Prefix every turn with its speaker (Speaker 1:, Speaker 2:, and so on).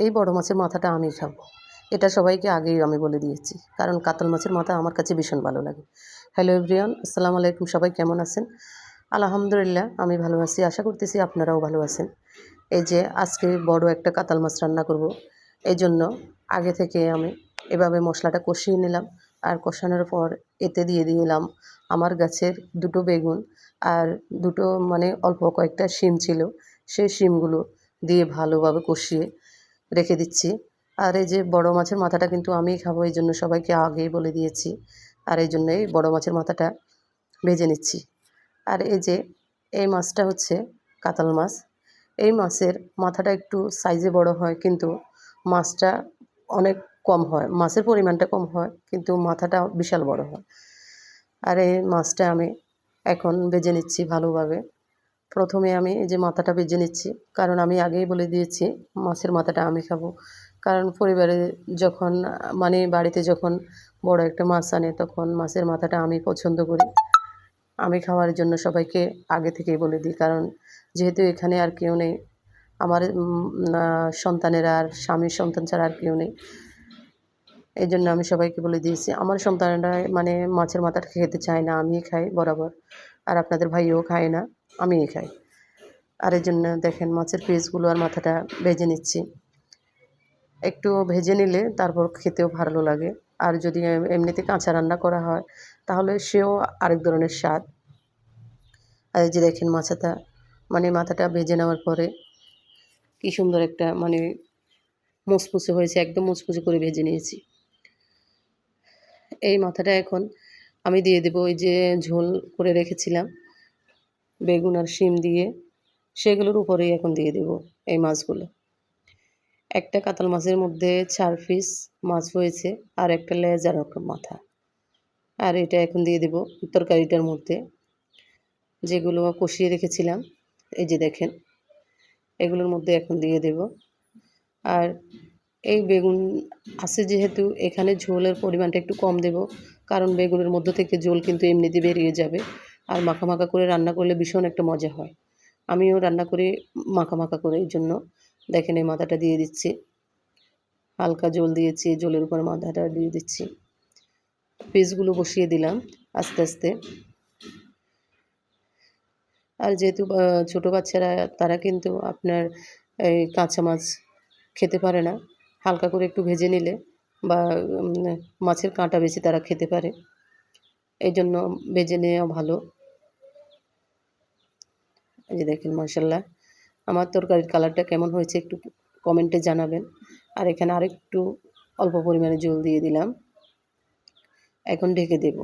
Speaker 1: এই বড় মাছের মাথাটা আমি খাবো। এটা সবাইকে আগেই আমি বলে দিয়েছি, কারণ কাতল মাছের মাথা আমার কাছে ভীষণ ভালো লাগে। হ্যালো এভরিওয়ান, আসসালামু আলাইকুম। সবাই কেমন আছেন? আলহামদুলিল্লাহ আমি ভালো আছি। আশা করতেছি আপনারাও ভালো আছেন। এই যে আজকে বড় একটা কাতল মাছ রান্না করব, এই জন্য আগে থেকে আমি এভাবে মশলাটা কষিয়ে নিলাম। আর কষানোর পর এতে দিয়ে দিলাম আমার গাছের দুটো বেগুন আর দুটো অল্প কয়েকটা শিম ছিল, সেই শিমগুলো দিয়ে ভালোভাবে কষিয়ে রেখে দিচ্ছি। আর এই যে বড় মাছের মাথাটা কিন্তু আমিই খাবো, এই জন্য সবাইকে আগেই বলে দিয়েছি। আর এই জন্যই বড় মাছের মাথাটা ভেজে নিচ্ছি। আর এই যে এই মাছটা হচ্ছে কাতল মাছ। এই মাছের মাথাটা একটু সাইজে বড় হয়, কিন্তু মাছটা অনেক কম হয়। মাছের পরিমাণটা কম হয়, কিন্তু মাথাটা বিশাল বড় হয়। আর এই মাছটা আমি এখন ভেজে নিচ্ছি ভালোভাবে। প্রথমে আমি এই যে মাথাটা ভেজে নিচ্ছি, কারণ আমি আগেই বলে দিয়েছি মাছের মাথাটা আমি খাবো। কারণ পরিবারে যখন বাড়িতে যখন বড় একটা মাছ আনে, তখন মাছের মাথাটা আমি পছন্দ করি। আমি খাওয়ার জন্য সবাইকে আগে থেকেই বলে দিই, কারণ যেহেতু এখানে আর কেউ নেই, আমার সন্তানেরা আর স্বামীর সন্তান ছাড়া আর কেউ নেই, এই জন্য আমি সবাইকে বলে দিয়েছি। আমার সন্তানেরা মাছের মাথাটা খেতে চায় না, আমিই খাই বরাবর। আর আপনাদের ভাইও খায় না, আমিই খাই। আর এই জন্য দেখেন মাছের পিসগুলো আর মাথাটা ভেজে নিচ্ছি। একটু ভেজে নিলে তারপর খেতেও ভালো লাগে। আর যদি এমনিতে কাঁচা রান্না করা হয়, তাহলে সেও আরেক ধরনের স্বাদ। আর এই যে দেখেন মাথাটা ভেজে নেওয়ার পরে কী সুন্দর একটা মুচমুচে হয়েছে, একদম মুচমুচে করে ভেজে নিয়েছি। এই মাথাটা এখন আমি দিয়ে দেবো ওই যে ঝোল করে রেখেছিলাম বেগুন আর শিম দিয়ে, সেগুলোর উপরেই এখন দিয়ে দেবো এই মাছগুলো। একটা কাতল মাছের মধ্যে 4 পিস মাছ হয়েছে, আর একটা লেজ আর একটা মাথা। আর এটা এখন দিয়ে দেবো তরকারিটার মধ্যে, যেগুলো কষিয়ে রেখেছিলাম। এই যে দেখেন, এগুলোর মধ্যে এখন দিয়ে দেব। আর এই বেগুন আছে যেহেতু, এখানে ঝোলের পরিমাণটা একটু কম দেব, কারণ বেগুনের মধ্য থেকে ঝোল কিন্তু এমনিতে বেরিয়ে যাবে। আর মাখা মাখা করে রান্না করলে ভীষণ একটা মজা হয়। আমিও রান্না করি মাখা মাখা করে, এই জন্য দেখেন এই মাথাটা দিয়ে দিচ্ছি। হালকা ঝোল দিয়েছি, ঝোলের উপর মাথাটা দিয়ে দিচ্ছি। পিসগুলো বসিয়ে দিলাম আস্তে আস্তে। আর যেহেতু ছোটো বাচ্চারা, তারা কিন্তু আপনার এই কাঁচা মাছ খেতে পারে না। হালকা করে একটু ভেজে নিলে বা মাছের কাঁটা বেশি তারা খেতে পারে, এই জন্য ভেজে নেওয়া ভালো। এই যে দেখেন মাশাআল্লাহ, আমার তরকারির কালারটা কেমন হয়েছে একটু কমেন্টে জানাবেন। আর এখানে আরেকটু অল্প পরিমাণে জল দিয়ে দিলাম, এখন ঢেকে দেব।